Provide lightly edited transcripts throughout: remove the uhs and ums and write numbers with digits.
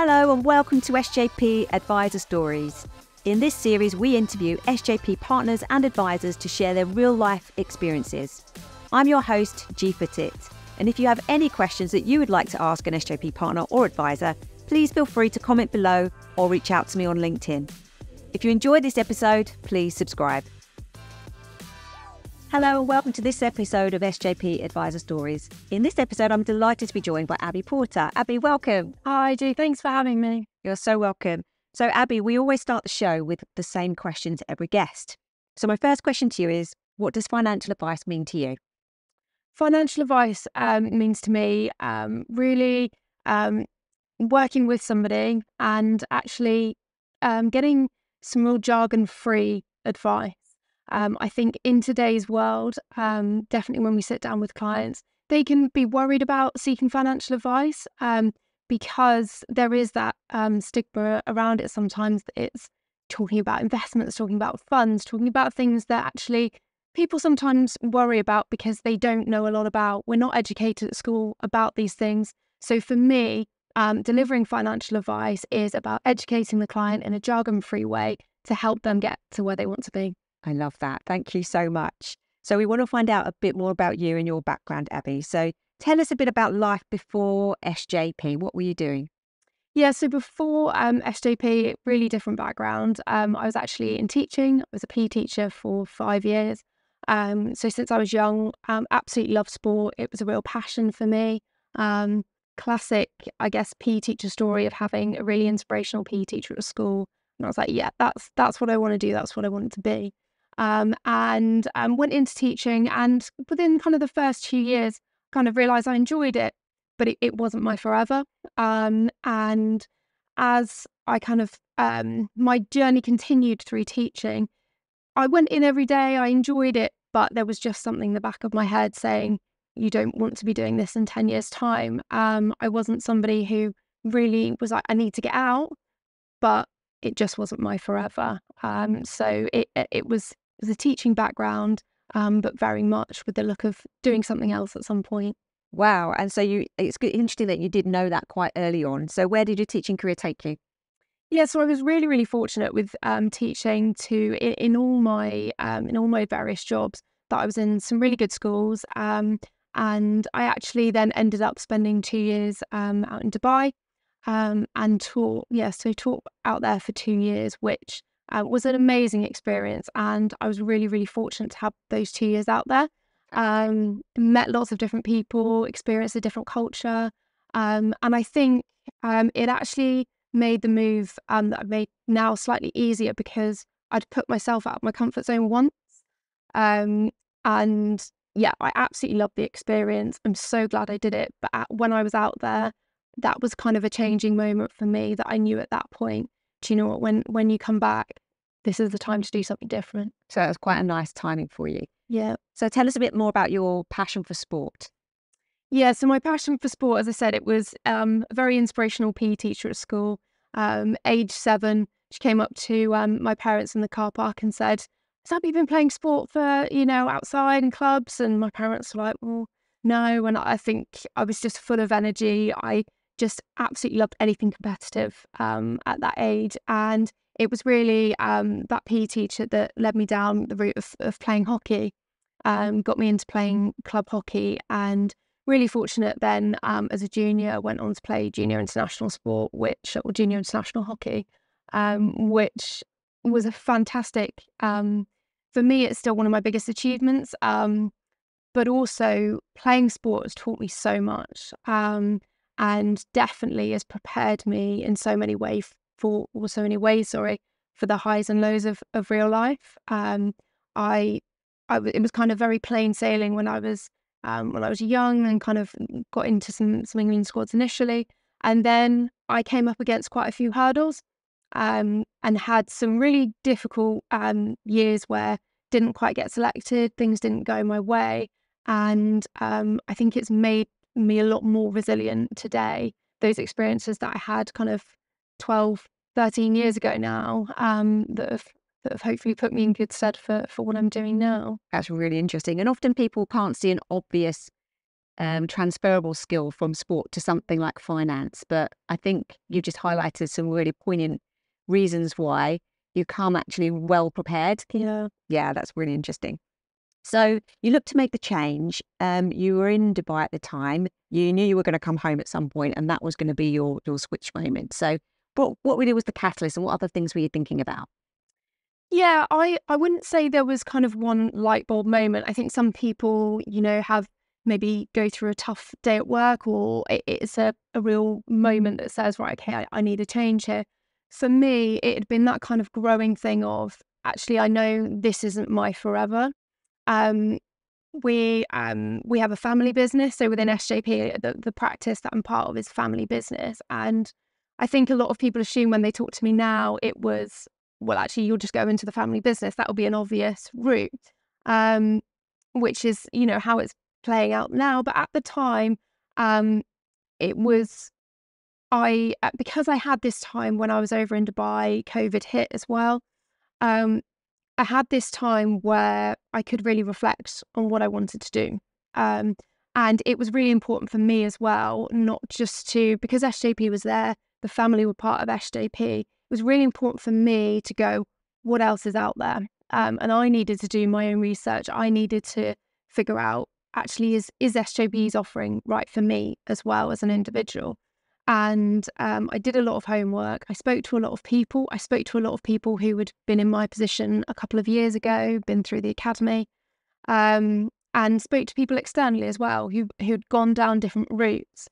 Hello and welcome to SJP Advisor Stories. In this series, we interview SJP partners and advisors to share their real-life experiences. I'm your host, G for Tit, and if you have any questions that you would like to ask an SJP partner or advisor, please feel free to comment below or reach out to me on LinkedIn. If you enjoyed this episode, please subscribe. Hello and welcome to this episode of SJP Advisor Stories. In this episode, I'm delighted to be joined by Abi Porter. Abi, welcome. Hi, G. Thanks for having me. You're so welcome. So, Abi, we always start the show with the same question to every guest. So my first question to you is, what does financial advice mean to you? Financial advice means to me really working with somebody and actually getting some real jargon-free advice. I think in today's world, definitely when we sit down with clients, they can be worried about seeking financial advice because there is that stigma around it sometimes. That it's talking about investments, talking about funds, talking about things that actually people sometimes worry about because they don't know a lot about. We're not educated at school about these things. So for me, delivering financial advice is about educating the client in a jargon-free way to help them get to where they want to be. I love that. Thank you so much. So we want to find out a bit more about you and your background, Abi. So tell us a bit about life before SJP. What were you doing? Yeah, so before SJP, really different background. I was actually in teaching. I was a PE teacher for 5 years. So since I was young, absolutely loved sport. It was a real passion for me. Classic, I guess, PE teacher story of having a really inspirational PE teacher at school. And I was like, yeah, that's what I want to do. That's what I want it to be. And went into teaching, and within kind of the first 2 years, kind of realised I enjoyed it, but it wasn't my forever. And as I kind of my journey continued through teaching, I went in every day. I enjoyed it, but there was just something in the back of my head saying, "You don't want to be doing this in 10 years' time." I wasn't somebody who really was like, "I need to get out," but it just wasn't my forever. So it was a teaching background, but very much with the look of doing something else at some point. Wow. And so it's interesting that you did know that quite early on. So where did your teaching career take you? Yeah, so I was really, really fortunate with teaching in all my various jobs that I was in some really good schools. And I actually then ended up spending 2 years out in Dubai and taught. Yeah, so taught out there for 2 years, which was an amazing experience. And I was really, really fortunate to have those 2 years out there. Met lots of different people, experienced a different culture. And I think it actually made the move that I've made now slightly easier because I'd put myself out of my comfort zone once. And yeah, I absolutely loved the experience. I'm so glad I did it. But when I was out there, that was kind of a changing moment for me that I knew at that point, do you know what, when you come back, this is the time to do something different. So it was quite a nice timing for you. Yeah. So tell us a bit more about your passion for sport. Yeah, so my passion for sport, as I said, it was a very inspirational PE teacher at school. Age 7, she came up to my parents in the car park and said, "Has Abby been playing sport for, outside in clubs?" And my parents were like, "Well, no." And I think I was just full of energy. I just absolutely loved anything competitive at that age. And it was really that PE teacher that led me down the route of playing hockey, got me into playing club hockey, and really fortunate then as a junior, went on to play junior international junior international hockey, which was a fantastic, for me, it's still one of my biggest achievements. But also playing sport has taught me so much, and definitely has prepared me in so many ways for the highs and lows of real life. It was kind of very plain sailing when I was young and kind of got into some England squads initially. And then I came up against quite a few hurdles and had some really difficult years where didn't quite get selected, things didn't go my way. And I think it's made me a lot more resilient today. Those experiences that I had kind of 12, 13 years ago now that have hopefully put me in good stead for what I'm doing now. That's really interesting. And often people can't see an obvious transferable skill from sport to something like finance. But I think you just highlighted some really poignant reasons why you come actually well prepared. Yeah, that's really interesting. So you looked to make the change. You were in Dubai at the time. You knew you were going to come home at some point, and that was going to be your switch moment. So what really was the catalyst, and what other things were you thinking about? Yeah, I wouldn't say there was kind of one light bulb moment. I think some people, have maybe go through a tough day at work, or it's a real moment that says, right, okay, I need a change here. For me, it had been that kind of growing thing of, actually, I know this isn't my forever. Um, we have a family business, so within SJP, the practice that I'm part of is family business, and I think a lot of people assume when they talk to me now, it was, well, actually, you'll just go into the family business. That will be an obvious route, which is how it's playing out now. But at the time, it was because I had this time when I was over in Dubai, COVID hit as well. Um, I had this time where I could really reflect on what I wanted to do. Um, and it was really important for me as well, not just because SJP was there, the family were part of SJP. It was really important for me to go, what else is out there? And I needed to do my own research. I needed to figure out, actually, is SJP's offering right for me as well as an individual? And I did a lot of homework. I spoke to a lot of people. I spoke to a lot of people who had been in my position a couple of years ago, been through the academy, and spoke to people externally as well who'd gone down different routes.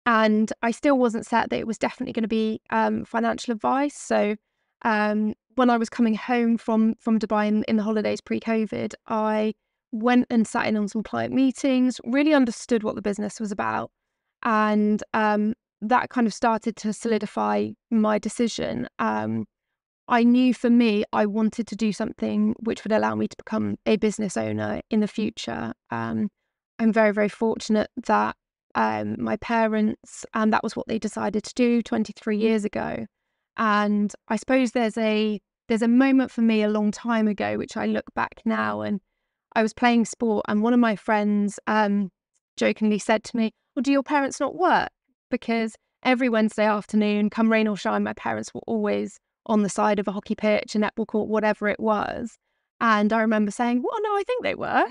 And I still wasn't set that it was definitely going to be financial advice. So when I was coming home from Dubai in the holidays pre-COVID, I went and sat in on some client meetings, really understood what the business was about. And that kind of started to solidify my decision. I knew for me, I wanted to do something which would allow me to become a business owner in the future. I'm very, very fortunate that my parents, and that was what they decided to do 23 years ago. And I suppose there's a moment for me a long time ago, which I look back now, and I was playing sport, and one of my friends jokingly said to me, well, do your parents not work? Because every Wednesday afternoon, come rain or shine, my parents were always on the side of a hockey pitch, a netball court, whatever it was. And I remember saying, well, no, I think they were,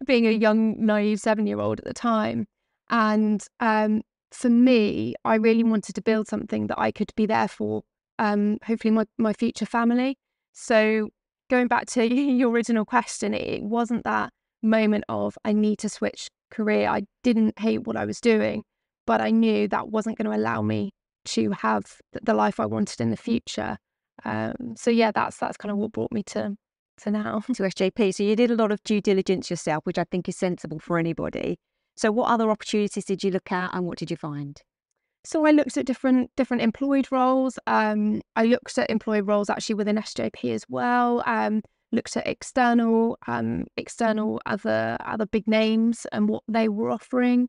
being a young, naive 7-year-old at the time. And for me, I really wanted to build something that I could be there for, hopefully my future family. So going back to your original question, it wasn't that moment of I need to switch career. I didn't hate what I was doing, but I knew that wasn't going to allow me to have the life I wanted in the future. So yeah, that's kind of what brought me to now. To SJP. So you did a lot of due diligence yourself, which I think is sensible for anybody. So what other opportunities did you look at, and what did you find? So I looked at different employed roles. I looked at employed roles actually within SJP as well. Looked at external other big names and what they were offering.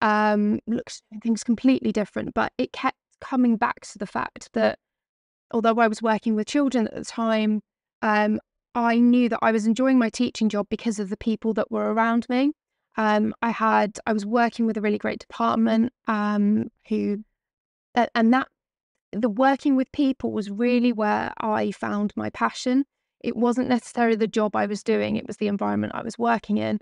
Looked at things completely different, but it kept coming back to the fact that although I was working with children at the time, I knew that I was enjoying my teaching job because of the people that were around me. I was working with a really great department who, and that the working with people was really where I found my passion. It wasn't necessarily the job I was doing; it was the environment I was working in,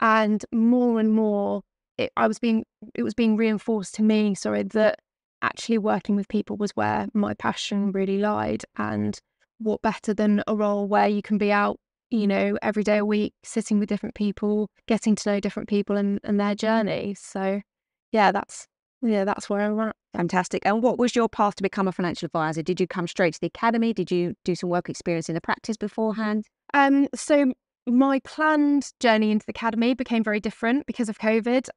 and more, it was being reinforced to me. Sorry, that actually working with people was where my passion really lied. And what better than a role where you can be out, every day a week, sitting with different people, getting to know different people and their journeys. So, that's where I'm at. Fantastic. And what was your path to become a financial advisor? Did you come straight to the academy? Did you do some work experience in the practice beforehand? So my planned journey into the academy became very different because of COVID.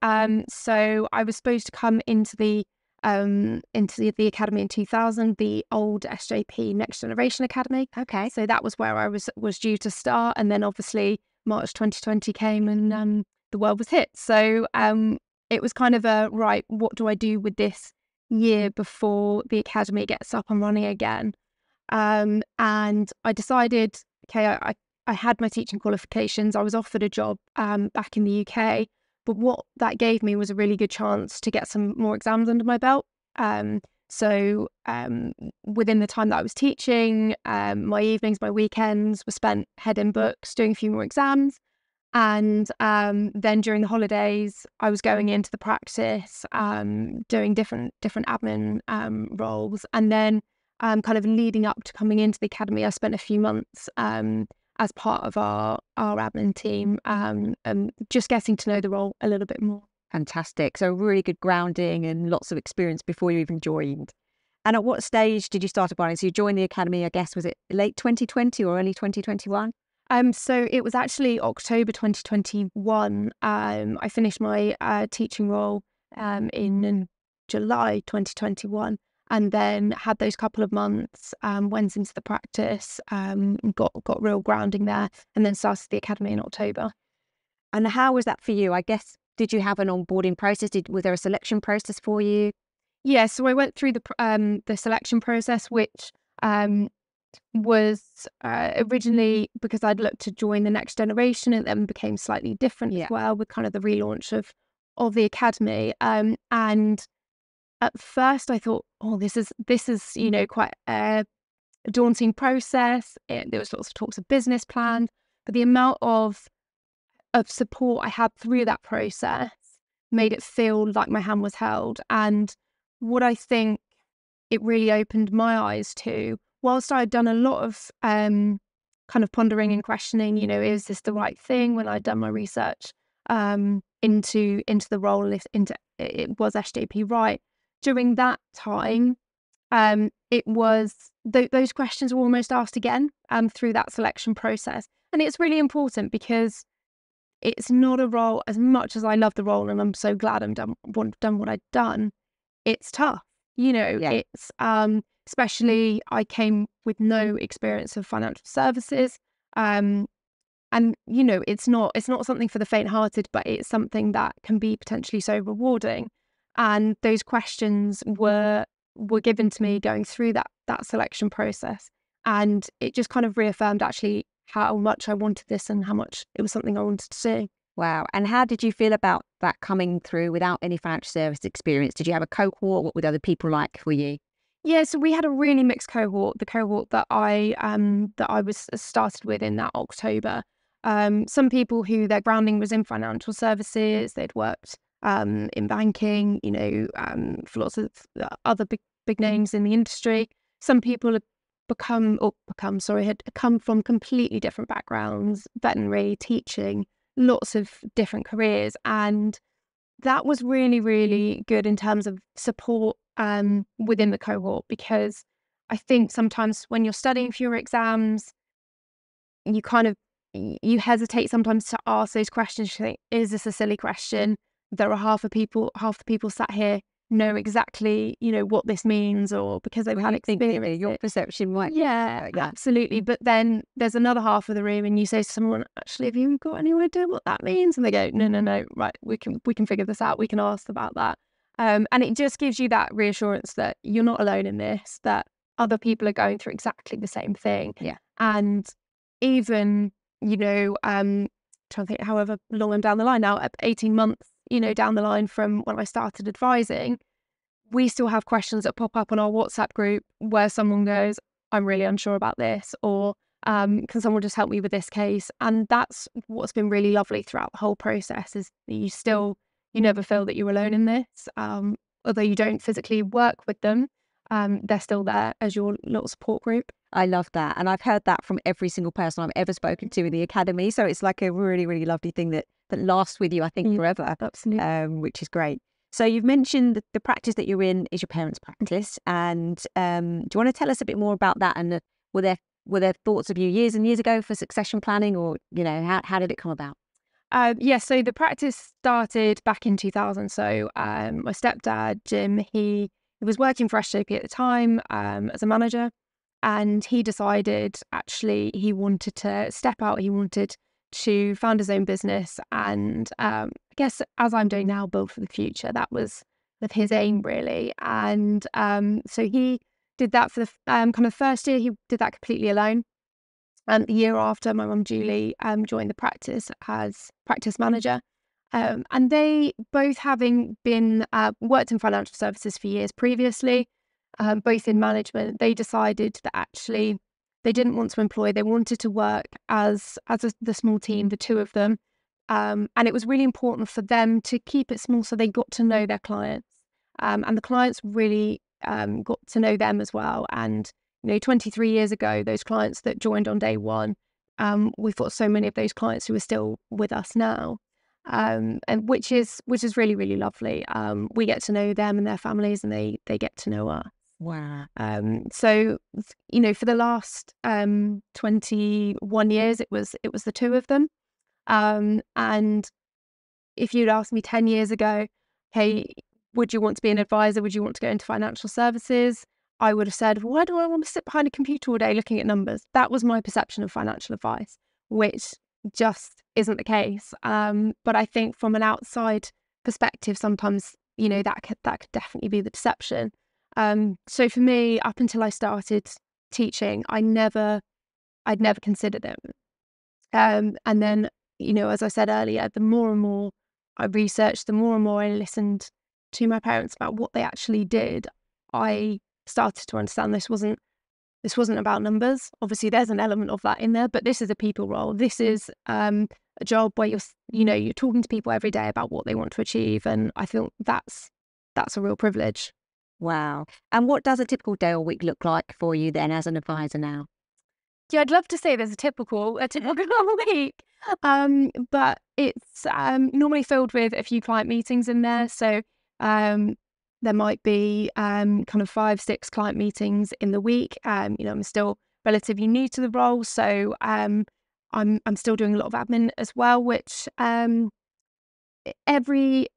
So I was supposed to come into the academy in 2000, the old SJP Next Generation Academy. Okay. So that was where I was due to start, and then obviously March 2020 came and the world was hit. So it was kind of right, what do I do with this year before the academy gets up and running again? And I decided, okay, I had my teaching qualifications. I was offered a job back in the UK, but what that gave me was a really good chance to get some more exams under my belt. So within the time that I was teaching, my evenings, my weekends were spent heading books, doing a few more exams. And then during the holidays, I was going into the practice, doing different admin roles. And then kind of leading up to coming into the academy, I spent a few months as part of our admin team, just getting to know the role a little bit more. Fantastic. So really good grounding and lots of experience before you even joined. And at what stage did you start applying? So you joined the academy, I guess, was it late 2020 or early 2021? So it was actually October 2021. I finished my teaching role in July 2021, and then had those couple of months, went into the practice, got real grounding there, and then started the academy in October. And how was that for you? I guess, did you have an onboarding process? Was there a selection process for you? Yeah, so I went through the selection process, which was originally because I'd looked to join the next generation, and then became slightly different as well with kind of the relaunch of the academy. And at first, I thought, oh, this is quite a daunting process. There was lots of talks of business plans, but the amount of support I had through that process made it feel like my hand was held. And what I think it really opened my eyes to, whilst I had done a lot of kind of pondering and questioning, is this the right thing? When I'd done my research into the role, it was SJP right. During that time, it was those questions were almost asked again through that selection process. And it's really important because it's not a role, as much as I love the role and I'm so glad I've done what I'd done, it's tough. It's especially I came with no experience of financial services. And it's not something for the faint-hearted, but it's something that can be potentially so rewarding. And those questions were given to me going through that selection process, and it just kind of reaffirmed actually how much I wanted this and how much it was something I wanted to do. Wow. And how did you feel about that coming through without any financial service experience? Did you have a cohort? What would other people like for you? Yeah, so we had a really mixed cohort. The cohort that I was started with in that October. Some people who their grounding was in financial services, they'd worked in banking, for lots of other big names in the industry. Some people had had come from completely different backgrounds, veterinary, teaching, lots of different careers, and that was really, really good in terms of support within the cohort, because I think sometimes when you're studying for your exams, you hesitate sometimes to ask those questions. You think, is this a silly question? There are half the people sat here know exactly, what this means, or because they've had experience. Your perception might. Yeah, absolutely. But then there's another half of the room, and you say to someone, actually, have you got any idea what that means? And they go, no, right, we can figure this out. We can ask about that. And it just gives you that reassurance that you're not alone in this, that other people are going through exactly the same thing. Yeah. And even, trying to think however long I'm down the line now, 18 months, down the line from when I started advising, we still have questions that pop up on our WhatsApp group where someone goes, I'm really unsure about this, or can someone just help me with this case? And that's what's been really lovely throughout the whole process, is that you never feel that you're alone in this. Although you don't physically work with them, they're still there as your little support group. I love that. And I've heard that from every single person I've ever spoken to in the academy. So it's like a really, really lovely thing that lasts with you, I think, forever. Absolutely. Which is great. So you've mentioned that the practice that you're in is your parents' practice. And do you want to tell us a bit more about that? And were there thoughts of you years and years ago for succession planning, or, how did it come about? So the practice started back in 2000. So my stepdad, Jim, he was working for SJP at the time as a manager. And he decided actually he wanted to step out. He wanted to found his own business, and I guess, as I'm doing now, build for the future. That was his aim, really. And so he did that for the kind of first year. He did that completely alone. And the year after, my mum Julie joined the practice as practice manager. And they both, having been worked in financial services for years previously, both in management, they decided that actually they didn't want to employ. They wanted to work as the small team, the two of them. And it was really important for them to keep it small so they got to know their clients. And the clients really got to know them as well. And 23 years ago, those clients that joined on day one, we've got so many of those clients who are still with us now, and which is really, really lovely. We get to know them and their families, and they get to know us. Wow. So for the last 21 years, it was the two of them. And if you'd asked me 10 years ago, hey, would you want to be an advisor? Would you want to go into financial services? I would have said, why do I want to sit behind a computer all day looking at numbers? That was my perception of financial advice, which just isn't the case. But I think from an outside perspective, sometimes, that could definitely be the perception. So for me, up until I started teaching, I'd never considered it. And then, as I said earlier, the more and more I researched, the more and more I listened to my parents about what they actually did, I started to understand this wasn't about numbers. Obviously, there's an element of that in there, but this is a people role. This is a job where you're talking to people every day about what they want to achieve, and I think that's a real privilege. Wow. And what does a typical day or week look like for you then as an advisor now? Yeah, I'd love to say there's a typical week, but it's normally filled with a few client meetings in there. So there might be kind of 5-6 client meetings in the week. I'm still relatively new to the role, so I'm still doing a lot of admin as well, which every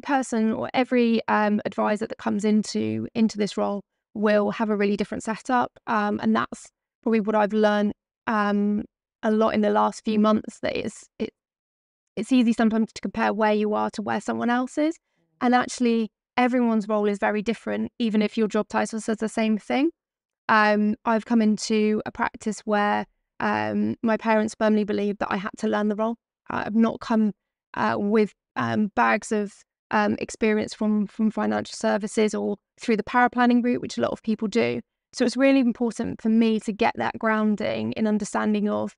person or every advisor that comes into this role will have a really different setup, and that's probably what I've learned a lot in the last few months. That it's easy sometimes to compare where you are to where someone else is, and actually everyone's role is very different, even if your job title says the same thing. I've come into a practice where my parents firmly believe that I had to learn the role. I've not come with bags of experience from financial services or through the paraplanning route, which a lot of people do. So it's really important for me to get that grounding in understanding of,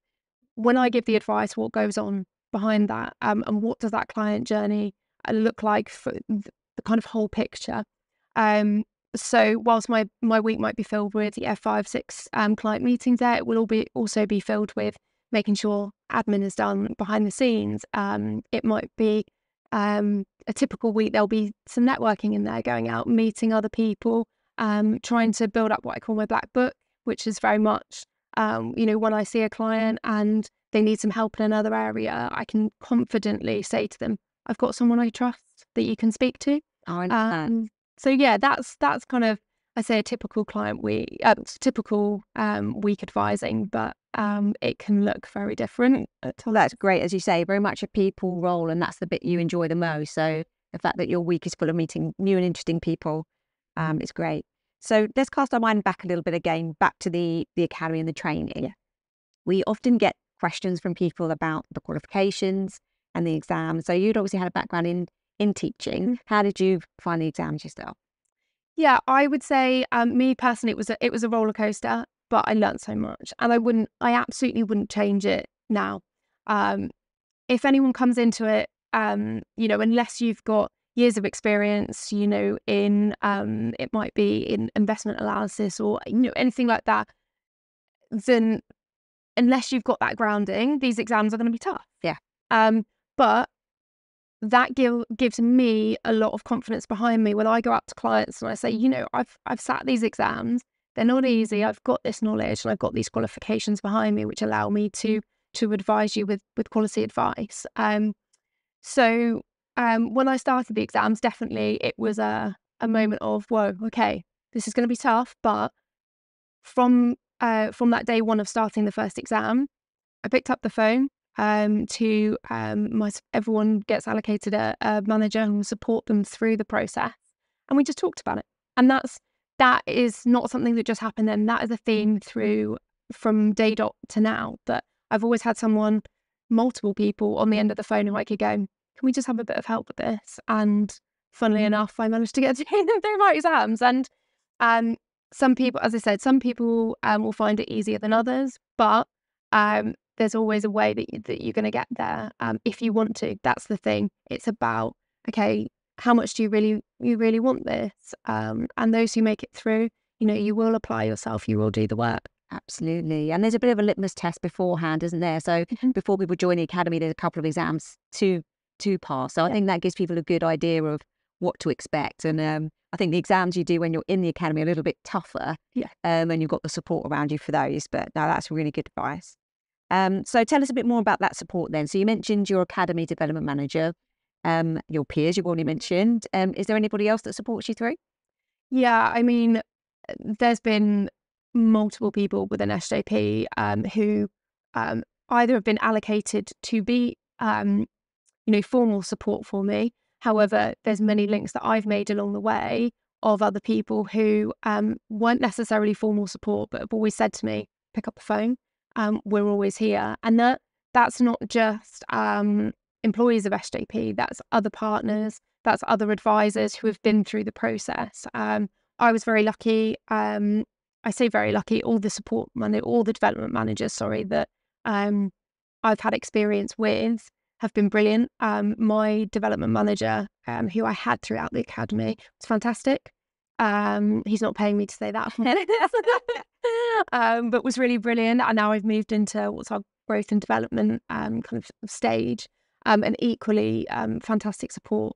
when I give the advice, what goes on behind that, and what does that client journey look like for the kind of whole picture. So whilst my week might be filled with 5-6 client meetings there, it will also be filled with making sure admin is done behind the scenes. It might be a typical week, there'll be some networking in there, going out, meeting other people, trying to build up what I call my black book, which is very much, when I see a client and they need some help in another area, I can confidently say to them, I've got someone I trust that you can speak to. Oh, I understand. So yeah, that's kind of, I say, a typical client week, typical week advising, but it can look very different. Well, that's great. As you say, very much a people role, and that's the bit you enjoy the most. So the fact that your week is full of meeting new and interesting people is great. So let's cast our mind back a little bit again, back to the academy and the training. Yeah. We often get questions from people about the qualifications and the exams. So you'd obviously had a background in teaching. How did you find the exams yourself? Yeah, I would say, me personally, it was a roller coaster, but I learned so much, and I absolutely wouldn't change it now. If anyone comes into it, unless you've got years of experience, in it might be in investment analysis or anything like that, then unless you've got that grounding, these exams are going to be tough. Yeah. But that gives me a lot of confidence behind me when I go up to clients and I say, I've sat these exams. They're not easy. I've got this knowledge and I've got these qualifications behind me, which allow me to advise you with quality advice. So when I started the exams, definitely it was a moment of, whoa, okay, this is going to be tough. But from that day one of starting the first exam, I picked up the phone to everyone gets allocated a manager who will support them through the process, and we just talked about it. And that is not something that just happened then. That is a theme through from day dot to now that I've always had someone, multiple people on the end of the phone who I could go, can we just have a bit of help with this? And funnily enough, I managed to get through my exams. And some people, as I said, some people will find it easier than others, but there's always a way that you're going to get there if you want to. That's the thing. It's about, okay, how much do you really want this? And those who make it through, you will apply yourself, you will do the work. Absolutely. And there's a bit of a litmus test beforehand, isn't there? So before people join the academy, there's a couple of exams to pass. So I think that gives people a good idea of what to expect. And I think the exams you do when you're in the academy are a little bit tougher. And you've got the support around you for those. But no, that's really good advice. So tell us a bit more about that support then. So you mentioned your academy development manager, your peers you've already mentioned. Is there anybody else that supports you through? Yeah, I mean, there's been multiple people within SJP who either have been allocated to be, formal support for me. However, there's many links that I've made along the way of other people who weren't necessarily formal support, but have always said to me, pick up the phone, we're always here. And that's not just employees of SJP, that's other partners, that's other advisors who have been through the process. I was very lucky. I say very lucky. All the development managers, that I've had experience with have been brilliant. My development manager, who I had throughout the academy, was fantastic. He's not paying me to say that, but was really brilliant. And now I've moved into what's our growth and development kind of stage, and equally fantastic support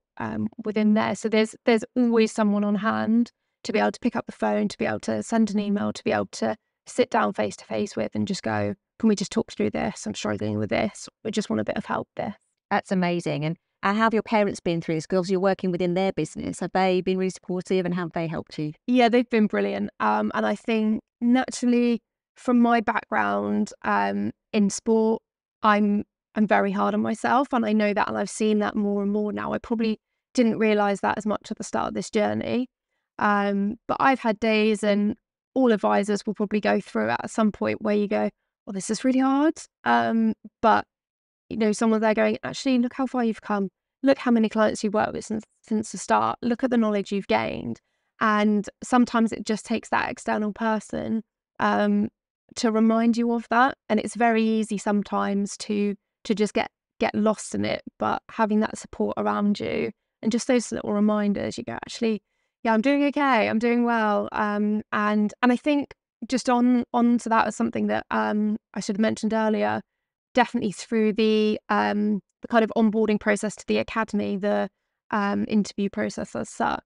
within there. So there's always someone on hand to be able to pick up the phone, to be able to send an email, to be able to sit down face to face with and just go, can we just talk through this? I'm struggling with this. We just want a bit of help there. That's amazing. And how have your parents been through this? Because you're working within their business. Have they been really supportive and have they helped you? Yeah, they've been brilliant. And I think naturally from my background in sport, I'm very hard on myself, and I know that, and I've seen that more and more now. I probably didn't realise that as much at the start of this journey. But I've had days, and all advisors will probably go through it at some point where you go, well, this is really hard. But, someone there going, actually, look how far you've come. Look how many clients you've worked with since the start. Look at the knowledge you've gained. And sometimes it just takes that external person to remind you of that. And it's very easy sometimes to just get lost in it. But having that support around you and just those little reminders, you go, actually, yeah, I'm doing okay. I'm doing well. And I think just on to that as something that I should have mentioned earlier, definitely through the kind of onboarding process to the academy, the interview process as such,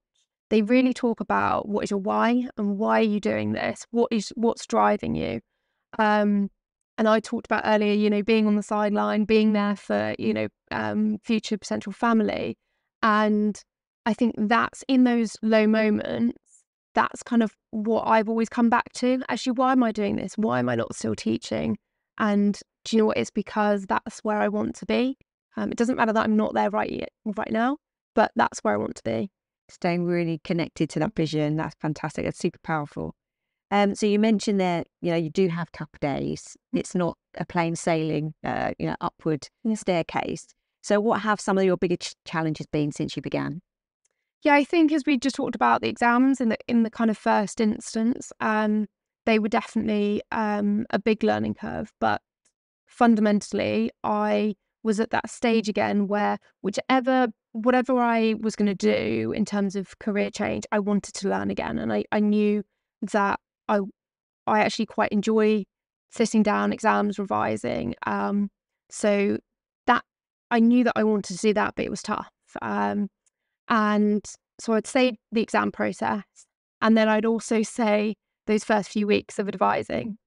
they really talk about what is your why and why are you doing this? What's driving you? And I talked about earlier, being on the sideline, being there for, future potential family. And I think that's in those low moments, that's kind of what I've always come back to. Actually, why am I doing this? Why am I not still teaching? And do you know what? It's because that's where I want to be. It doesn't matter that I'm not there right now, but that's where I want to be. Staying really connected to that vision. That's fantastic. That's super powerful. So you mentioned that, you do have tough days. It's not a plain sailing, upward staircase. So what have some of your biggest challenges been since you began? Yeah, I think as we just talked about the exams in the kind of first instance, they were definitely a big learning curve. But fundamentally, I was at that stage again where whatever I was going to do in terms of career change, I wanted to learn again. And I knew that I actually quite enjoy sitting down, exams, revising. So that I knew that I wanted to do that, but it was tough. And so I'd say the exam process, and then I'd also say those first few weeks of advising,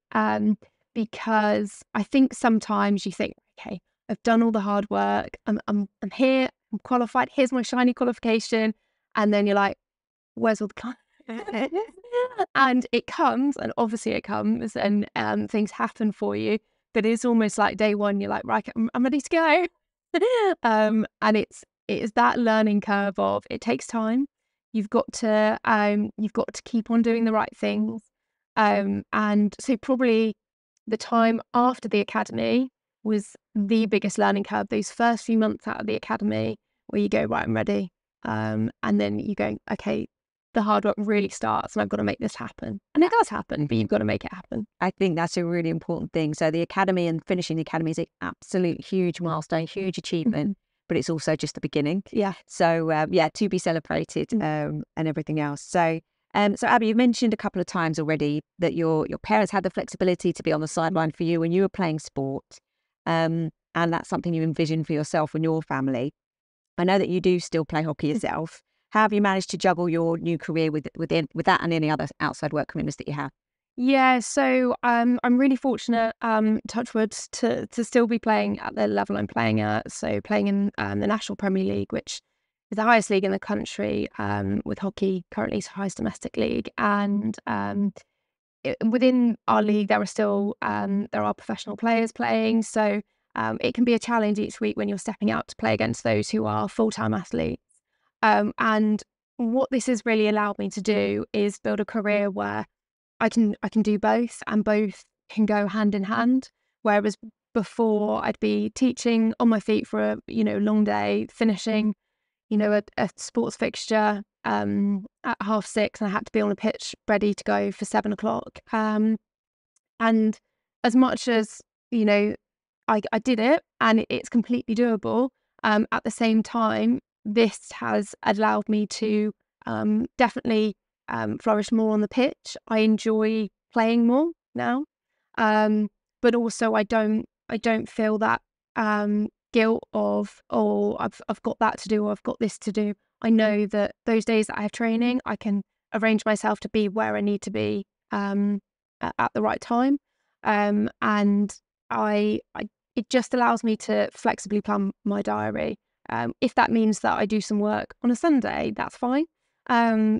because I think sometimes you think, okay, I've done all the hard work, I'm here, I'm qualified, here's my shiny qualification, and then you're like, where's all the clients? And it comes, and obviously it comes, and things happen for you, but it's almost like day one, you're like, right, I'm ready to go. And it's that learning curve of it takes time. You've got to keep on doing the right things. And so probably the time after the academy was the biggest learning curve. Those first few months out of the academy where you go, right, I'm ready. And then you go, okay, the hard work really starts and I've got to make this happen. And it does happen, but you've got to make it happen. I think that's a really important thing. So the academy and finishing the academy is an absolute huge milestone, huge achievement, but it's also just the beginning. Yeah. So to be celebrated and everything else. So Abi, you've mentioned a couple of times already that your parents had the flexibility to be on the sideline for you when you were playing sport, and that's something you envisioned for yourself and your family. I know that you do still play hockey yourself. How have you managed to juggle your new career with that and any other outside work commitments that you have? Yeah, so I'm really fortunate, touch wood, to still be playing at the level I'm playing at. So playing in the National Premier League, which is the highest league in the country, with hockey currently is the highest domestic league. And within our league, there are professional players playing. So it can be a challenge each week when you're stepping out to play against those who are full-time athletes. And what this has really allowed me to do is build a career where I can do both, and both can go hand in hand. Whereas before, I'd be teaching on my feet for a long day, finishing a sports fixture at 6:30, and I had to be on the pitch ready to go for 7:00. And as much as I did it, and it's completely doable. At the same time, this has allowed me to definitely flourish more on the pitch. I enjoy playing more now, but also I don't feel that guilt of, oh, I've got that to do, or I've got this to do. I know that those days that I have training, I can arrange myself to be where I need to be at the right time, and I it just allows me to flexibly plan my diary. If that means that I do some work on a Sunday, that's fine,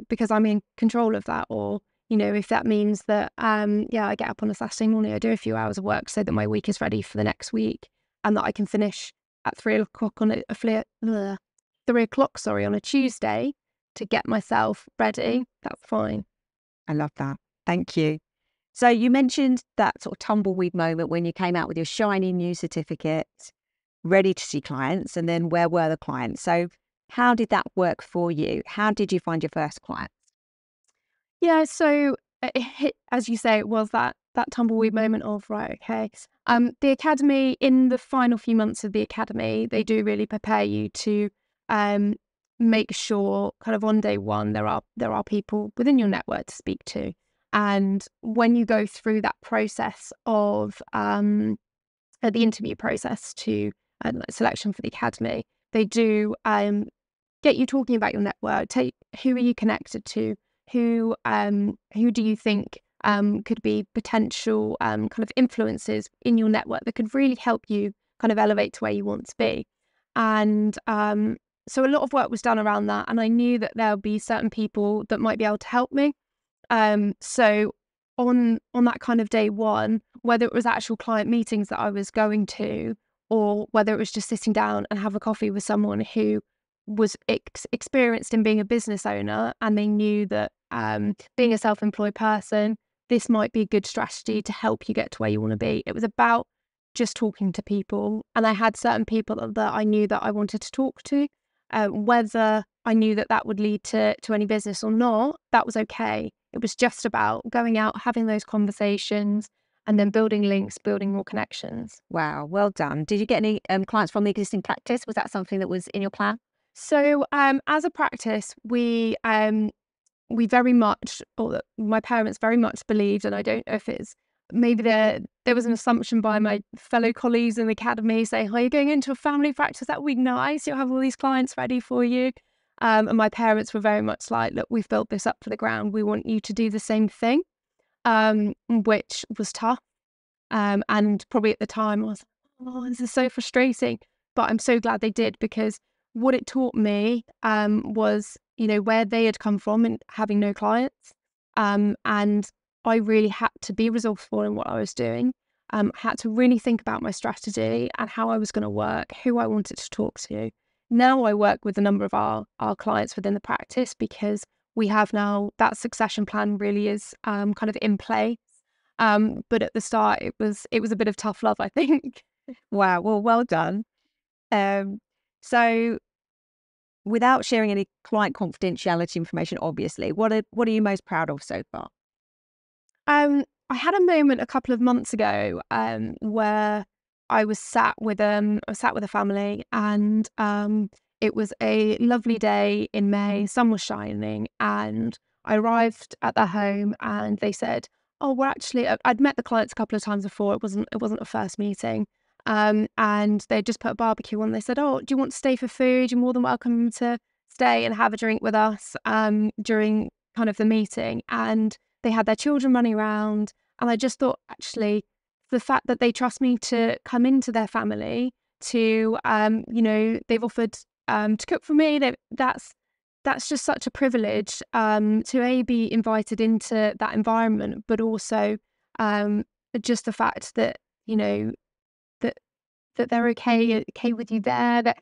because I'm in control of that. Or if that means that I get up on a Saturday morning, I do a few hours of work so that my week is ready for the next week, and that I can finish at 3:00 on a 3:00, sorry, on a Tuesday to get myself ready. That's fine. I love that. Thank you. So you mentioned that sort of tumbleweed moment when you came out with your shiny new certificate, ready to see clients, and then where were the clients? So how did that work for you? How did you find your first clients? Yeah, so as you say, it was that tumbleweed moment of, right, okay. The academy, in the final few months of the academy, they do really prepare you to make sure, kind of on day one, there are people within your network to speak to. And when you go through that process of the interview process to selection for the academy, they do get you talking about your network. Who are you connected to? Who do you think could be potential kind of influences in your network that could really help you kind of elevate to where you want to be? And so a lot of work was done around that, and I knew that there would be certain people that might be able to help me. So on that kind of day one, whether it was actual client meetings that I was going to, or whether it was just sitting down and have a coffee with someone who was experienced in being a business owner, and they knew that being a self-employed person, this might be a good strategy to help you get to where you want to be. It was about just talking to people, and I had certain people that I knew that I wanted to talk to. Whether I knew that would lead to any business or not, that was okay. It was just about going out, having those conversations, and then building links, building more connections. Wow, well done. Did you get any clients from the existing practice? Was that something that was in your plan? So as a practice, we very much, or my parents very much believed, and I don't know if it's maybe there was an assumption by my fellow colleagues in the academy saying, "Oh, you're going into a family practice, that would be nice, you'll have all these clients ready for you." And my parents were very much like, "Look, we've built this up to the ground, we want you to do the same thing," which was tough. And probably at the time I was like, "Oh, this is so frustrating." But I'm so glad they did, because what it taught me was, where they had come from and having no clients. And I really had to be resourceful in what I was doing. Had to really think about my strategy and how I was going to work, who I wanted to talk to. Now I work with a number of our clients within the practice, because we have now that succession plan really is kind of in place. But at the start, it was a bit of tough love, I think. Wow. Well done. So without sharing any client confidentiality information, obviously, what are you most proud of so far? I had a moment a couple of months ago where I was sat with a family, and it was a lovely day in May. Sun was shining, and I arrived at their home, and they said, "Oh, we're actually." I'd met the clients a couple of times before. It wasn't a first meeting, and they just put a barbecue on. They said, "Oh, do you want to stay for food? You're more than welcome to stay and have a drink with us during kind of the meeting." And they had their children running around. And I just thought, actually, the fact that they trust me to come into their family, to, they've offered to cook for me. That's just such a privilege to be invited into that environment, but also just the fact that, that they're okay with you there. That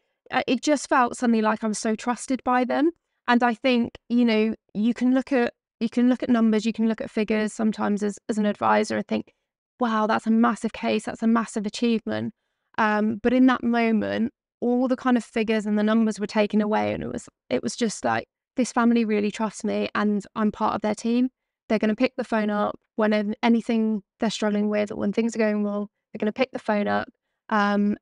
it just felt suddenly like I was so trusted by them. And I think, you can look at numbers, you can look at figures sometimes as an advisor and think, wow, that's a massive case, that's a massive achievement. But in that moment, all the kind of figures and the numbers were taken away, and it was just like, this family really trusts me, and I'm part of their team. They're going to pick the phone up when anything they're struggling with or when things are going wrong. They're going to pick the phone up, and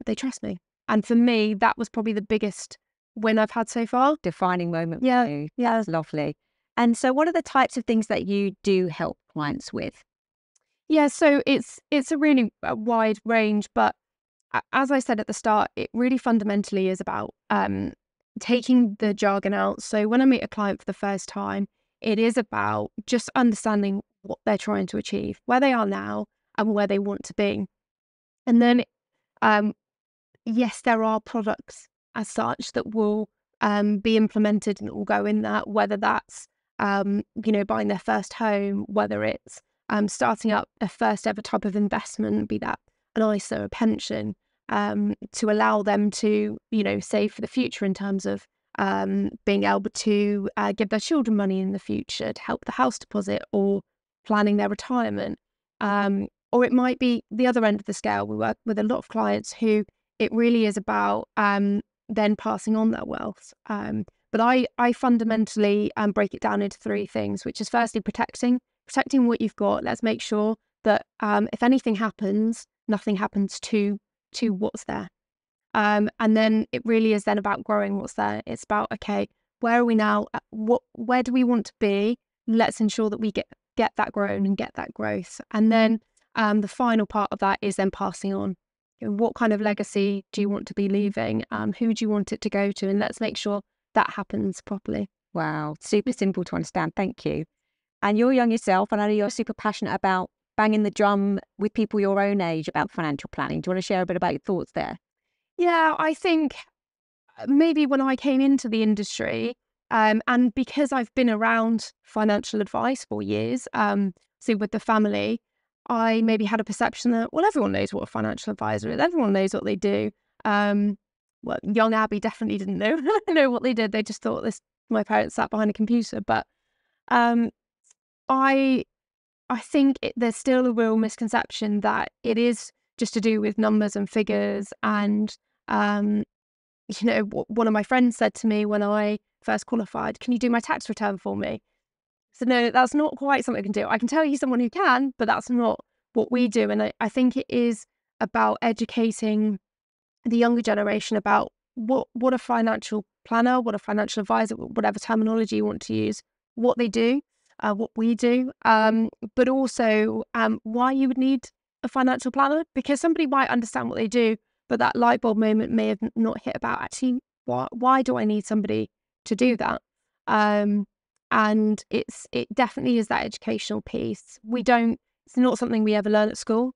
they trust me. And for me, that was probably the biggest win I've had so far. Defining moment Yeah, for you. yeah. That's lovely. And so what are the types of things that you do help clients with? Yeah, so it's a really wide range, but as I said at the start, it really fundamentally is about taking the jargon out. So when I meet a client for the first time, it is about just understanding what they're trying to achieve, where they are now, and where they want to be. And then, um, yes, there are products as such that will be implemented and will go in that, whether that's buying their first home, whether it's starting up a first ever type of investment, be that an ISA, a pension, to allow them to, save for the future in terms of being able to give their children money in the future to help the house deposit or planning their retirement. Or it might be the other end of the scale. We work with a lot of clients who it really is about then passing on that wealth. But I fundamentally break it down into three things, which is firstly protecting what you've got. Let's make sure that if anything happens, nothing happens to what's there. And then it really is then about growing what's there. It's about, okay, where are we now? Where do we want to be? Let's ensure that we get that grown and get that growth. And then the final part of that is then passing on. What kind of legacy do you want to be leaving? Who do you want it to go to? And let's make sure that happens properly. Wow, super simple to understand. Thank you. And you're young yourself, and I know you're super passionate about banging the drum with people your own age about financial planning. Do you want to share a bit about your thoughts there? Yeah, I think maybe when I came into the industry, and because I've been around financial advice for years, so with the family, I maybe had a perception that, well, everyone knows what a financial advisor is. Everyone knows what they do. Well, young Abby definitely didn't know what they did. They just thought my parents sat behind a computer. But um, I I think there's still a real misconception that it is just to do with numbers and figures. And one of my friends said to me when I first qualified, "Can you do my tax return for me?" So no, that's not quite something I can do. I can tell you someone who can, but that's not what we do. And I think it is about educating the younger generation about what a financial planner, what a financial advisor, whatever terminology you want to use, what they do, what we do, but also why you would need a financial planner, because somebody might understand what they do, but that light bulb moment may have not hit about, actually, why do I need somebody to do that? And it definitely is that educational piece. It's not something we ever learn at school.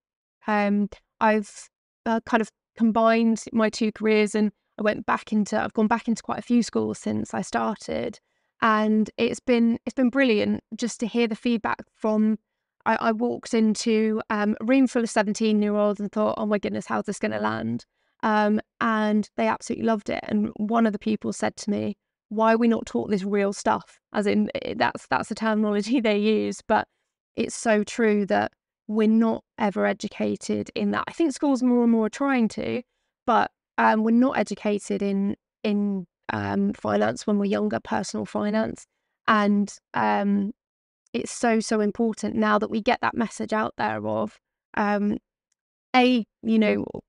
I've kind of combined my two careers, and I've gone back into quite a few schools since I started, and it's been brilliant just to hear the feedback from. I walked into a room full of 17-year-olds and thought, oh my goodness, how's this going to land? And they absolutely loved it. And one of the people said to me, why are we not taught this real stuff? As in, that's the terminology they use, but it's so true that we're not ever educated in that. I think schools more and more are trying to, but we're not educated in finance when we're younger, personal finance. And it's so important now that we get that message out there of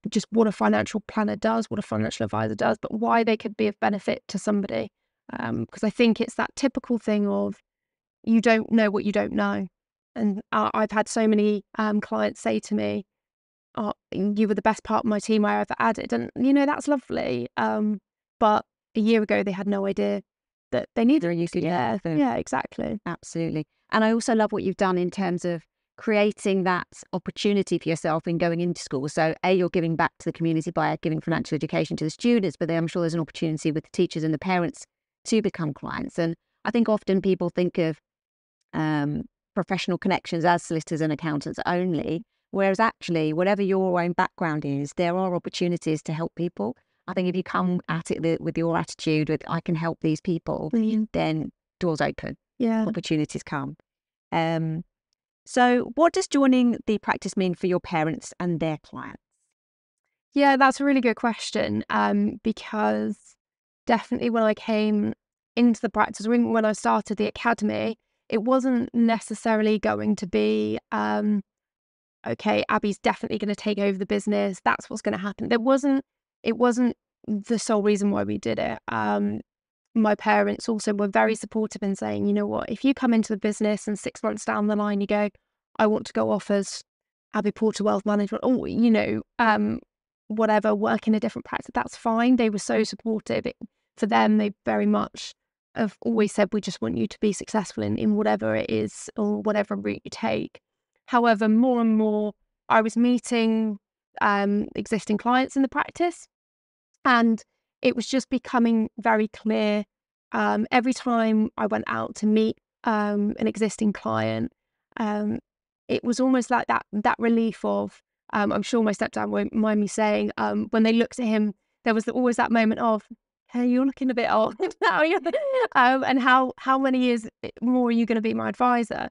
just what a financial planner does, what a financial advisor does, but why they could be of benefit to somebody. Because I think it's that typical thing of you don't know what you don't know. And I've had so many clients say to me, "Oh, you were the best part of my team I ever added," and that's lovely. But a year ago, they had no idea that they needed. They're used to Yeah, yeah, exactly. Absolutely. And I also love what you've done in terms of creating that opportunity for yourself in going into school. So you're giving back to the community by giving financial education to the students, but then I'm sure there's an opportunity with the teachers and the parents to become clients. And I think often people think of professional connections as solicitors and accountants only, whereas actually, whatever your own background is, there are opportunities to help people. I think if you come at it with your attitude, with I can help these people, then doors open, opportunities come. So what does joining the practice mean for your parents and their clients? Yeah, that's a really good question. Because definitely when I came into the practice, when I started the academy, it wasn't necessarily going to be, okay, Abby's definitely going to take over the business. That's what's going to happen. It wasn't the sole reason why we did it. My parents also were very supportive in saying, you know what, if you come into the business and 6 months down the line, you go, I want to go off as Abi Porter Wealth Management, or, whatever, work in a different practice, that's fine. They were so supportive. For them, they very much have always said, we just want you to be successful in whatever it is or whatever route you take. However, more and more, I was meeting existing clients in the practice, and it was just becoming very clear every time I went out to meet an existing client. It was almost like that relief of, I'm sure my stepdad won't mind me saying, when they looked at him, there was always that moment of, hey, you're looking a bit old now. And how many years more are you going to be my advisor?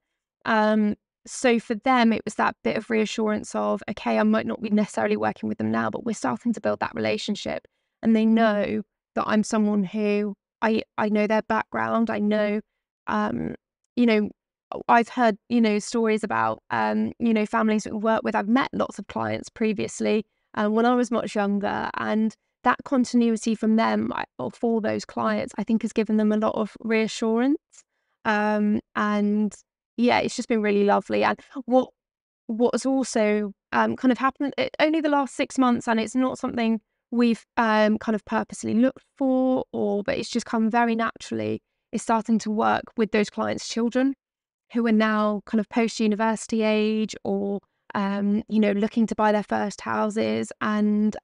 So for them, it was that bit of reassurance of, okay, I might not be necessarily working with them now, but we're starting to build that relationship. And they know that I'm someone who I know their background. I know, I've heard, stories about, families that we work with. I've met lots of clients previously when I was much younger, and that continuity from them or for those clients, I think has given them a lot of reassurance. And yeah, it's just been really lovely. And what has also kind of happened only the last 6 months, and it's not something we've kind of purposely looked for, but it's just come very naturally, is starting to work with those clients' children who are now kind of post-university age or, looking to buy their first houses. And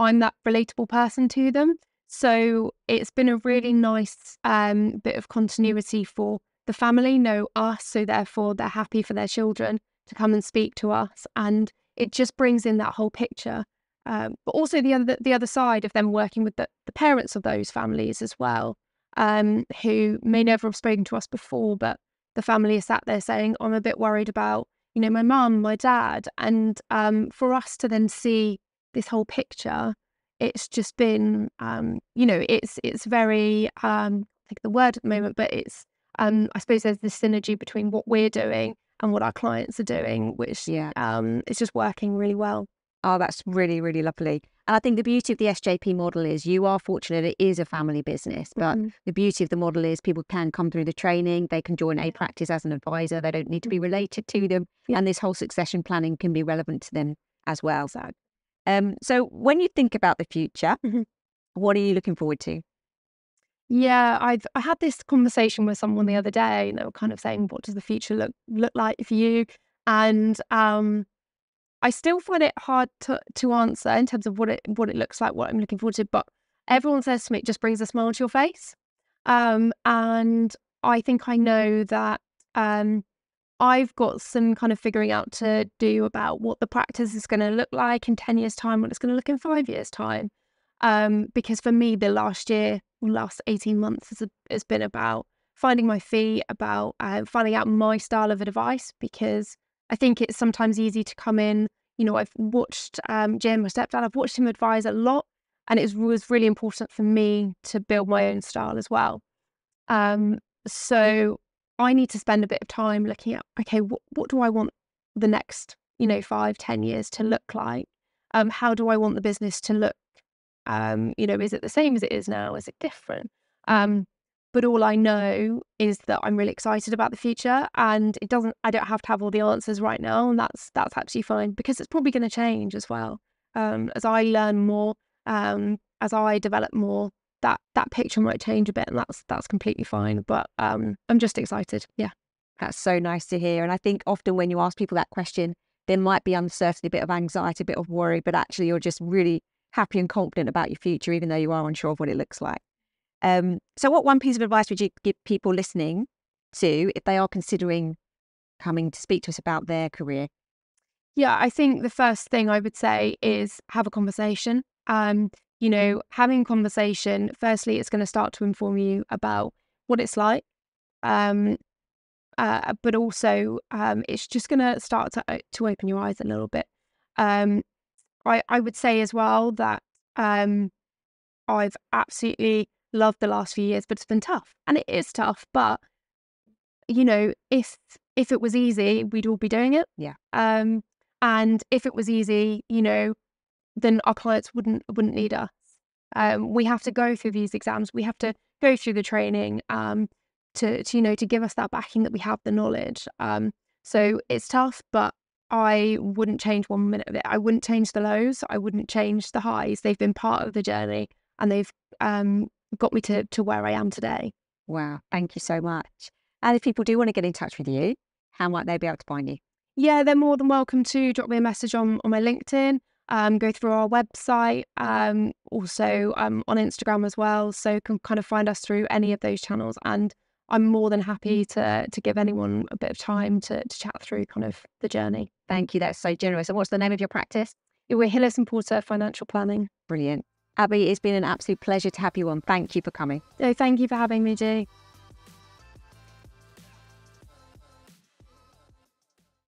I'm that relatable person to them. So it's been a really nice bit of continuity for the family, know us, so therefore they're happy for their children to come and speak to us. And it just brings in that whole picture. But also the other side of them working with the parents of those families as well, who may never have spoken to us before, but the family is sat there saying, I'm a bit worried about, my mum, my dad. And for us to then see this whole picture, it's just been, it's very, I think the word at the moment, but it's, I suppose there's this synergy between what we're doing and what our clients are doing, which it's just working really well. Oh, that's really, really lovely. And I think the beauty of the SJP model is you are fortunate it is a family business, but the beauty of the model is people can come through the training, they can join a practice as an advisor, they don't need to be related to them, and this whole succession planning can be relevant to them as well. So when you think about the future, what are you looking forward to? Yeah, I had this conversation with someone the other day, and they were kind of saying, what does the future look like for you? And I still find it hard to answer in terms of what it looks like, what I'm looking forward to. But everyone says to me, it just brings a smile to your face. And I think I know that I've got some kind of figuring out to do about what the practice is going to look like in 10 years' time, what it's going to look in 5 years' time. Because for me, the last 18 months has been about finding my feet, about finding out my style of advice, because I think it's sometimes easy to come in. I've watched Jim, my stepdad, I've watched him advise a lot, and it was really important for me to build my own style as well. So I need to spend a bit of time looking at, okay, what do I want the next, 5-10 years to look like? How do I want the business to look? Is it the same as it is now? Is it different? But all I know is that I'm really excited about the future, and I don't have to have all the answers right now, and that's absolutely fine, because it's probably going to change as well. As I learn more, as I develop more, that picture might change a bit, and that's completely fine. But I'm just excited. Yeah. That's so nice to hear. And I think often when you ask people that question, there might be uncertainty, a bit of anxiety, a bit of worry, but actually you're just really happy and confident about your future, even though you are unsure of what it looks like. So what one piece of advice would you give people listening to if they are considering coming to speak to us about their career? Yeah, I think the first thing I would say is have a conversation. Having a conversation, firstly, it's going to start to inform you about what it's like. But also, it's just going to start to open your eyes a little bit. I would say as well that I've absolutely loved the last few years, but it's been tough, and it is tough. But if it was easy, we'd all be doing it. Yeah. And if it was easy, then our clients wouldn't need us. We have to go through these exams. We have to go through the training to give us that backing that we have the knowledge. So it's tough, but I wouldn't change 1 minute of it. I wouldn't change the lows. I wouldn't change the highs. They've been part of the journey, and they've got me to where I am today. Wow. Thank you so much. And if people do want to get in touch with you, how might they be able to find you? Yeah, they're more than welcome to drop me a message on my LinkedIn, go through our website, also on Instagram as well. So you can kind of find us through any of those channels. And I'm more than happy to give anyone a bit of time to chat through kind of the journey. Thank you. That's so generous. And what's the name of your practice? We're Hillis and Porter Financial Planning. Brilliant. Abi, it's been an absolute pleasure to have you on. Thank you for coming. So thank you for having me, G.